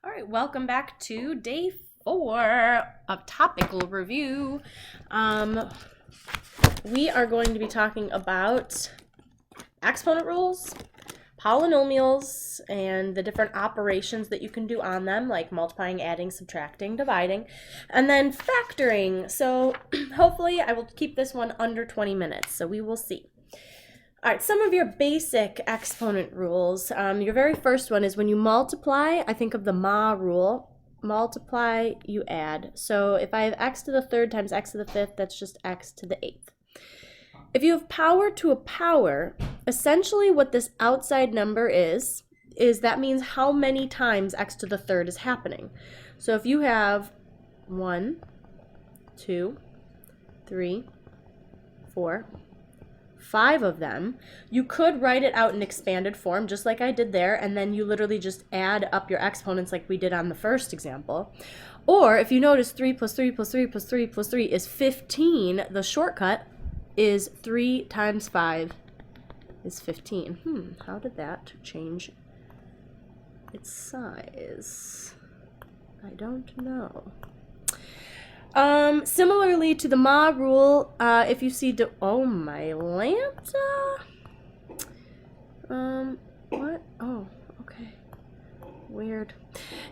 All right, welcome back to day 4 of topical review. We are going to be talking about exponent rules, polynomials, and the different operations that you can do on them, like multiplying, adding, subtracting, dividing, and then factoring. So hopefully I will keep this one under 20 minutes, so we will see. All right, some of your basic exponent rules. Your very first one is when you multiply, I think of the Ma rule. Multiply, you add. So if I have x to the third times x to the fifth, that's just x to the eighth. If you have power to a power, essentially what this outside number is that means how many times x to the third is happening. So if you have 1, 2, 3, 4, 5 of them, you could write it out in expanded form just like I did there, and then you literally just add up your exponents like we did on the first example. Or if you notice 3 plus 3 plus 3 plus 3 plus 3 is 15, the shortcut is 3 times 5 is 15. How did that change its size? I don't know. Similarly to the Ma rule, if you see, oh my Lanta, what? Oh, okay, weird.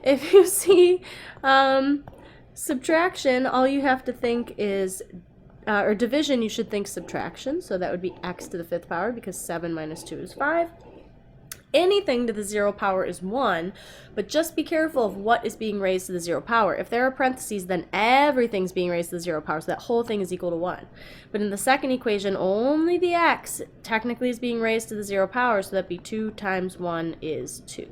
If you see, subtraction, all you have to think is, or division, you should think subtraction, so that would be x to the fifth power, because 7 minus 2 is 5. Anything to the 0 power is 1, but just be careful of what is being raised to the 0 power. If there are parentheses, then everything's being raised to the 0 power, so that whole thing is equal to 1. But in the second equation, only the x technically is being raised to the 0 power, so that'd be 2 times 1 is 2.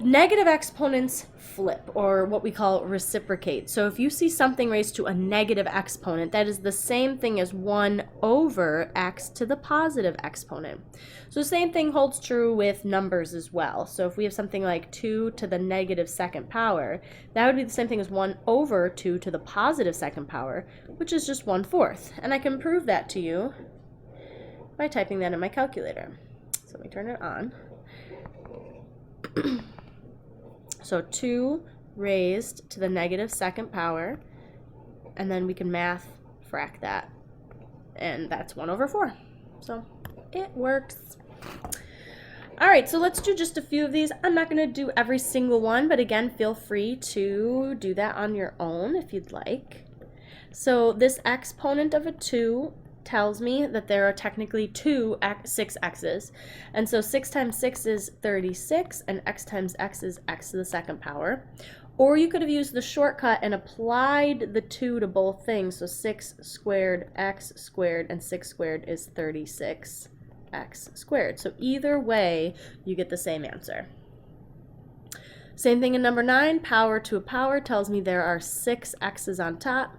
Negative exponents flip, or what we call reciprocate. So if you see something raised to a negative exponent, that is the same thing as 1 over x to the positive exponent. So the same thing holds true with numbers as well. So if we have something like 2 to the negative second power, that would be the same thing as 1 over 2 to the positive second power, which is just 1/4. And I can prove that to you by typing that in my calculator. So let me turn it on. So 2 raised to the negative second power, and then we can math frac that, and that's 1/4. So it works. All right, so let's do just a few of these. I'm not going to do every single one, but again, feel free to do that on your own if you'd like. So this exponent of a 2 tells me that there are technically 6 x's, and so 6 times 6 is 36, and x times x is x to the second power. Or you could have used the shortcut and applied the 2 to both things, so 6 squared x squared, and 6 squared is 36 x squared. So either way, you get the same answer. Same thing in number 9, power to a power tells me there are 6 x's on top.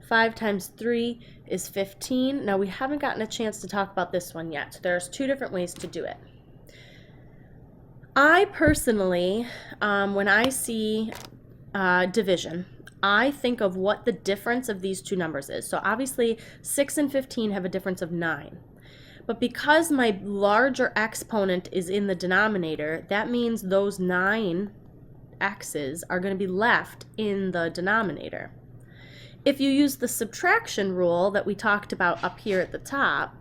5 times 3 is 15. Now we haven't gotten a chance to talk about this one yet. So there's 2 different ways to do it. I personally, when I see division, I think of what the difference of these 2 numbers is. So obviously 6 and 15 have a difference of 9. But because my larger exponent is in the denominator, that means those 9 x's are going to be left in the denominator. If you use the subtraction rule that we talked about up here at the top,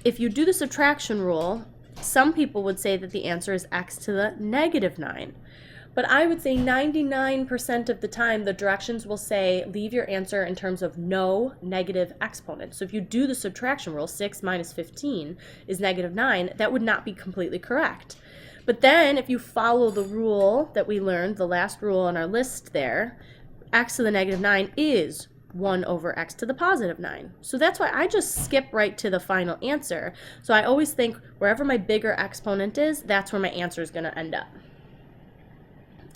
if you do the subtraction rule, some people would say that the answer is x to the negative 9. But I would say 99% of the time the directions will say leave your answer in terms of no negative exponent. So if you do the subtraction rule, 6 minus 15 is negative 9, that would not be completely correct. But then if you follow the rule that we learned, the last rule on our list there, x to the negative 9 is 1 over x to the positive 9. So that's why I just skip right to the final answer. So I always think wherever my bigger exponent is, that's where my answer is going to end up.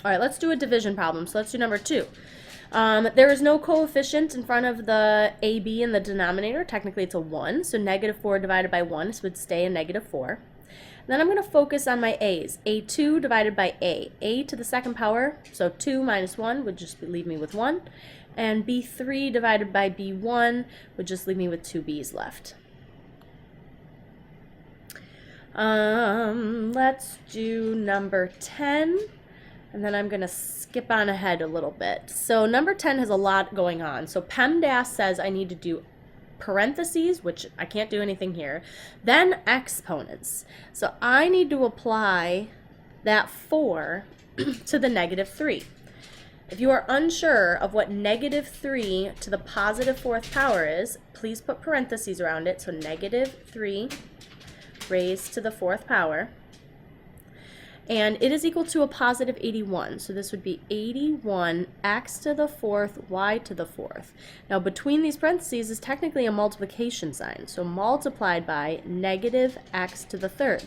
All right, let's do a division problem. So let's do number 2. There is no coefficient in front of the AB in the denominator. Technically it's a 1, so negative 4 divided by 1 would stay a negative 4. Then I'm going to focus on my a's. A2 divided by a to the second power, so 2 minus 1 would just leave me with 1. And b3 divided by b1 would just leave me with 2 b's left. Let's do number 10, and then I'm going to skip on ahead a little bit. So number 10 has a lot going on. So PEMDAS says I need to do parentheses, which I can't do anything here, then exponents. So I need to apply that 4 to the -3. If you are unsure of what -3 to the positive 4th power is, please put parentheses around it. So -3 raised to the 4th power. And it is equal to a positive 81. So this would be 81 x to the 4th, y to the 4th. Now between these parentheses is technically a multiplication sign. So multiplied by -x to the 3rd.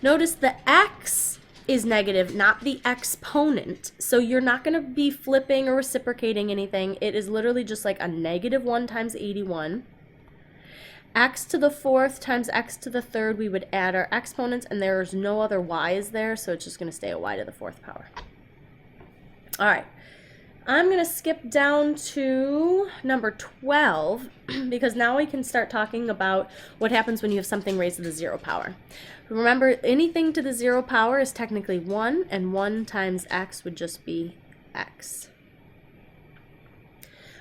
Notice the x is negative, not the exponent. So you're not going to be flipping or reciprocating anything. It is literally just like a -1 times 81. X to the 4th times x to the 3rd, we would add our exponents, and there's no other y's there, so it's just going to stay a y to the 4th power. All right, I'm going to skip down to number 12 because now we can start talking about what happens when you have something raised to the 0 power. Remember, anything to the 0 power is technically 1, and 1 times x would just be x.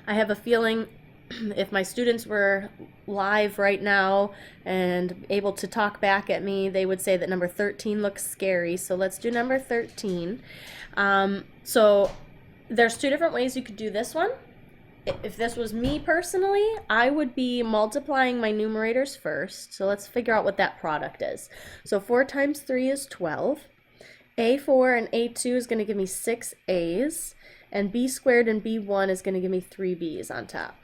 I have a feeling if my students were live right now and able to talk back at me, they would say that number 13 looks scary. So let's do number 13. So there's 2 different ways you could do this one. If this was me personally, I would be multiplying my numerators first. So let's figure out what that product is. So 4 times 3 is 12. A4 and A2 is going to give me 6 A's. And B squared and B1 is going to give me 3 B's on top.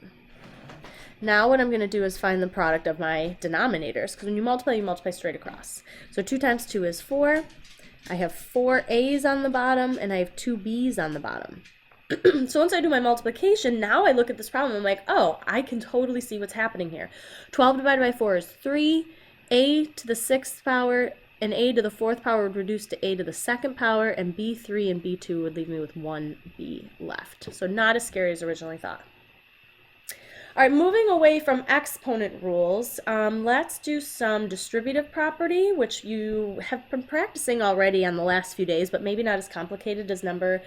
Now what I'm going to do is find the product of my denominators, because when you multiply straight across. So 2 times 2 is 4. I have 4 A's on the bottom, and I have 2 B's on the bottom. So once I do my multiplication, now I look at this problem, I'm like, oh, I can totally see what's happening here. 12 divided by 4 is 3. A to the 6th power and A to the 4th power would reduce to A to the 2nd power, and B3 and B2 would leave me with 1 B left. So not as scary as originally thought. All right, moving away from exponent rules, let's do some distributive property, which you have been practicing already on the last few days, but maybe not as complicated as number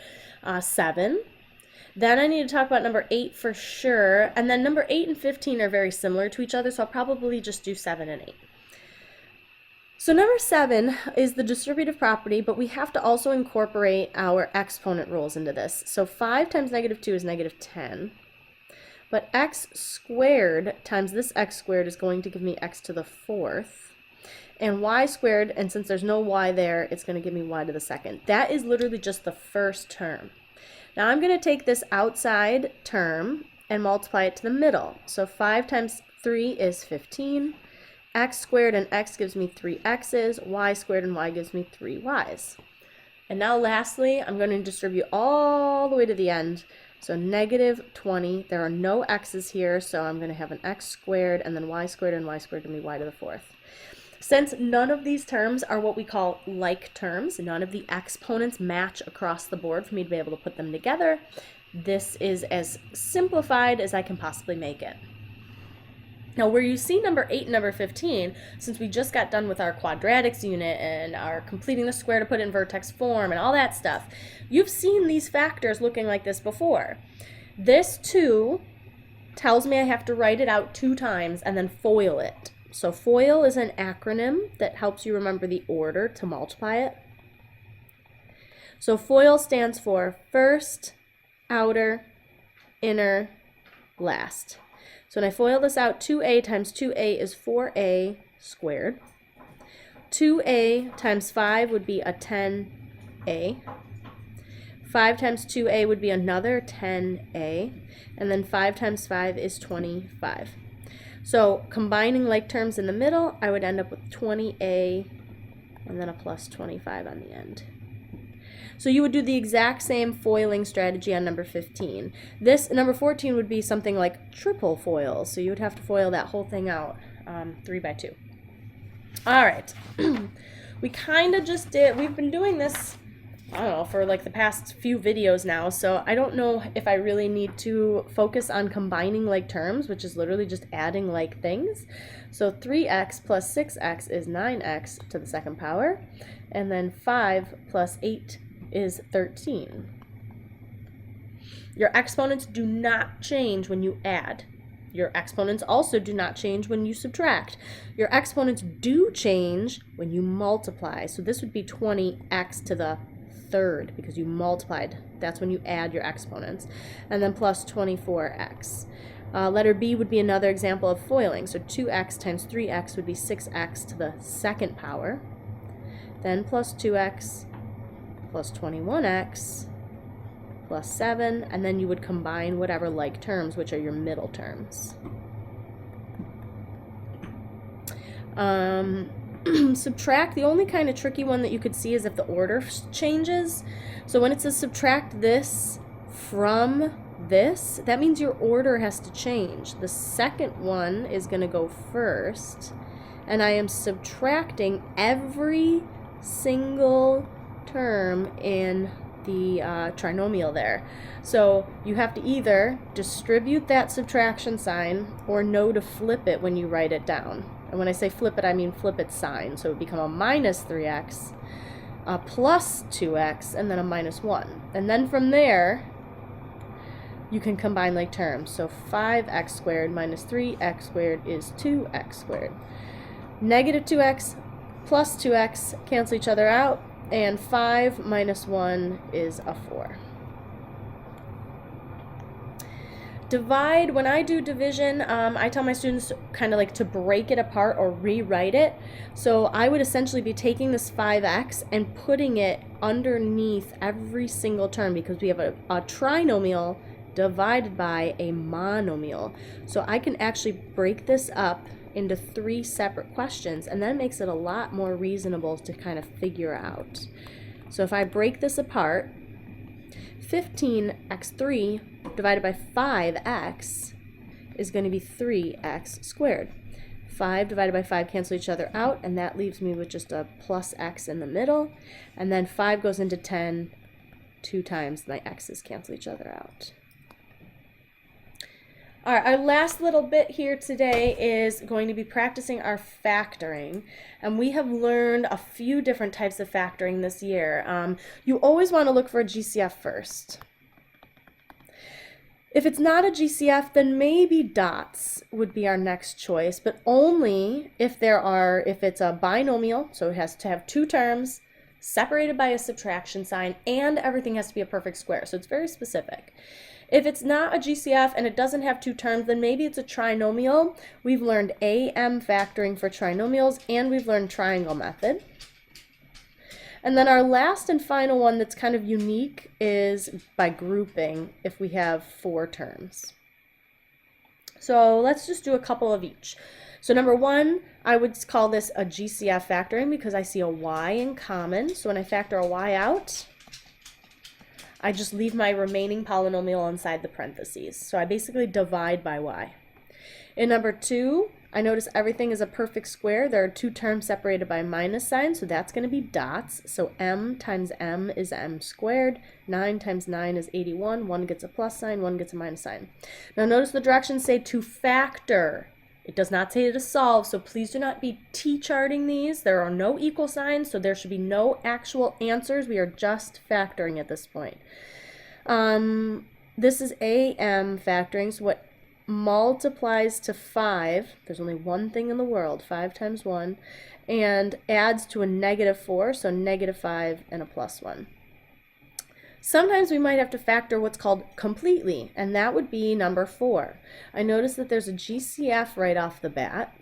7. Then I need to talk about number 8 for sure, and then number 8 and 15 are very similar to each other, so I'll probably just do 7 and 8. So number 7 is the distributive property, but we have to also incorporate our exponent rules into this. So 5 times -2 is -10. But x squared times this x squared is going to give me x to the 4th. And y squared, and since there's no y there, it's going to give me y to the 2nd. That is literally just the first term. Now I'm going to take this outside term and multiply it to the middle. So 5 times 3 is 15. X squared and x gives me 3 x's. Y squared and y gives me 3 y's. And now lastly, I'm going to distribute all the way to the end. So -20, there are no x's here, so I'm going to have an x squared and then y squared, and y squared to be y to the 4th. Since none of these terms are what we call like terms, none of the exponents match across the board for me to be able to put them together, this is as simplified as I can possibly make it. Now, where you see number 8 and number 15, since we just got done with our quadratics unit and our completing the square to put in vertex form and all that stuff, you've seen these factors looking like this before. This 2 tells me I have to write it out 2 times and then FOIL it. So FOIL is an acronym that helps you remember the order to multiply it. So FOIL stands for first, outer, inner, last. So when I FOIL this out, 2a times 2a is 4a squared. 2a times 5 would be a 10a. 5 times 2a would be another 10a. And then 5 times 5 is 25. So combining like terms in the middle, I would end up with 20a and then a plus 25 on the end. So you would do the exact same foiling strategy on number 15. This, number 14, would be something like triple foil. So you would have to foil that whole thing out 3 by 2. All right. We kind of just did, we've been doing this I don't know, for like the past few videos now, so I don't know if I really need to focus on combining like terms, which is literally just adding like things. So 3x plus 6x is 9x to the second power, and then 5 plus 8 is 13. Your exponents do not change when you add. Your exponents also do not change when you subtract. Your exponents do change when you multiply. So this would be 20x to the third because you multiplied. That's when you add your exponents. And then plus 24x. Letter B would be another example of foiling. So 2x times 3x would be 6x to the second power. Then plus 2x plus 21x plus 7, and then you would combine whatever like terms, which are your middle terms. Subtract, the only kind of tricky one that you could see is if the order changes. So when it says subtract this from this, that means your order has to change. The second one is going to go first, and I am subtracting every single term in the trinomial there. So you have to either distribute that subtraction sign or know to flip it when you write it down. And when I say flip it, I mean flip its sign. So it would become a minus 3x, a plus 2x, and then a minus 1. And then from there, you can combine like terms. So 5x squared minus 3x squared is 2x squared. Negative 2x plus 2x cancel each other out, and 5 minus 1 is a 4. Divide, when I do division, I tell my students kind of like to break it apart or rewrite it. So I would essentially be taking this 5x and putting it underneath every single term because we have a trinomial divided by a monomial. So I can actually break this up into 3 separate questions, and that makes it a lot more reasonable to kind of figure out. So if I break this apart, 15x3 divided by 5x is going to be 3x squared. 5 divided by 5 cancel each other out, and that leaves me with just a plus x in the middle. And then 5 goes into 10 2 times, my x's cancel each other out. All right, our last little bit here today is going to be practicing our factoring. And we have learned a few different types of factoring this year. You always want to look for a GCF first. If it's not a GCF, then maybe dots would be our next choice, but only if it's a binomial, so it has to have 2 terms, separated by a subtraction sign, and everything has to be a perfect square. So it's very specific. If it's not a GCF and it doesn't have 2 terms, then maybe it's a trinomial. We've learned AM factoring for trinomials, and we've learned triangle method. And then our last and final one that's kind of unique is by grouping if we have 4 terms. So let's just do a couple of each. So number 1, I would call this a GCF factoring because I see a y in common. So when I factor a y out, I just leave my remaining polynomial inside the parentheses. So I basically divide by y. In number 2, I notice everything is a perfect square. There are 2 terms separated by a minus sign, so that's going to be dots. So m times m is m squared. 9 times 9 is 81. 1 gets a plus sign, 1 gets a minus sign. Now notice the directions say to factor. It does not say to solve, so please do not be t-charting these. There are no equal signs, so there should be no actual answers. We are just factoring at this point. This is AM factoring, so what multiplies to 5, there's only one thing in the world, 5 times 1, and adds to a negative 4, so negative 5 and a plus 1. Sometimes we might have to factor what's called completely, and that would be number 4. I notice that there's a GCF right off the bat.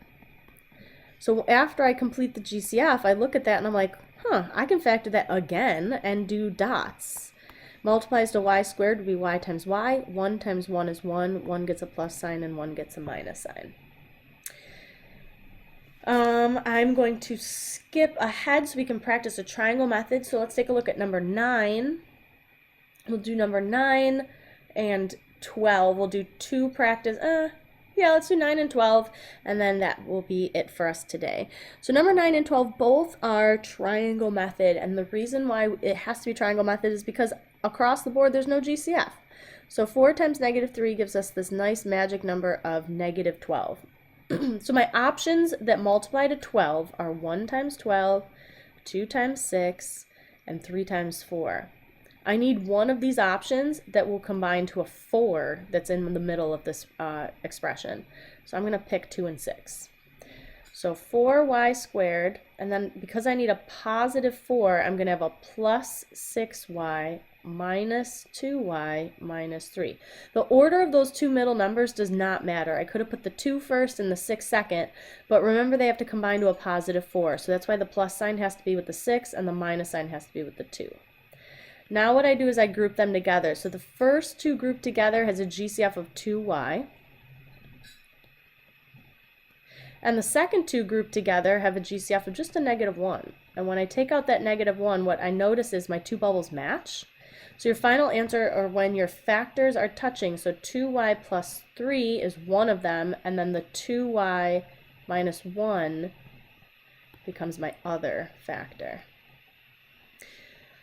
So after I complete the GCF, I look at that and I'm like, I can factor that again and do dots. Multiplies to y squared would be y times y. 1 times 1 is 1. 1 gets a plus sign and 1 gets a minus sign. I'm going to skip ahead so we can practice a triangle method. So let's take a look at number 9. We'll do number 9 and 12. We'll do 2 practice. Yeah, let's do 9 and 12, and then that will be it for us today. So number 9 and 12 both are triangle method, and the reason why it has to be triangle method is because across the board there's no GCF. So 4 times -3 gives us this nice magic number of -12. So my options that multiply to 12 are 1 times 12, 2 times 6, and 3 times 4. I need one of these options that will combine to a 4 that's in the middle of this expression. So I'm going to pick 2 and 6. So 4y squared, and then because I need a positive 4, I'm going to have a plus 6y minus 2y minus 3. The order of those two middle numbers does not matter. I could have put the 2 first and the 6 second, but remember they have to combine to a positive 4. So that's why the plus sign has to be with the 6 and the minus sign has to be with the 2. Now what I do is I group them together. So the first two grouped together has a GCF of 2y. And the second two grouped together have a GCF of just a -1. And when I take out that -1, what I notice is my two bubbles match. So your final answer, or when your factors are touching, so 2y plus 3 is one of them, and then the 2y minus 1 becomes my other factor.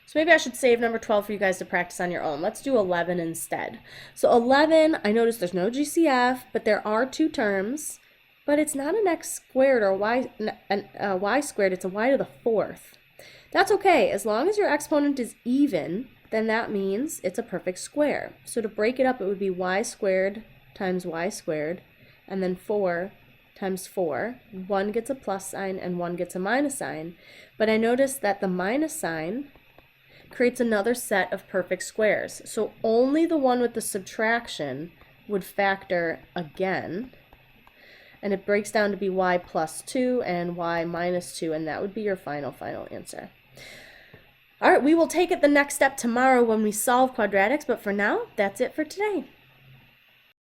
So maybe I should save number 12 for you guys to practice on your own. Let's do 11 instead. So 11, I notice there's no GCF, but there are two terms, but it's not an x squared or a y squared, it's a y to the 4th. That's okay, as long as your exponent is even, then that means it's a perfect square. So to break it up, it would be y squared times y squared, and then 4 times 4. One gets a plus sign and one gets a minus sign. But I notice that the minus sign creates another set of perfect squares. So only the one with the subtraction would factor again. And it breaks down to be y plus 2 and y minus 2, and that would be your final answer. All right, we will take it the next step tomorrow when we solve quadratics, but for now, that's it for today.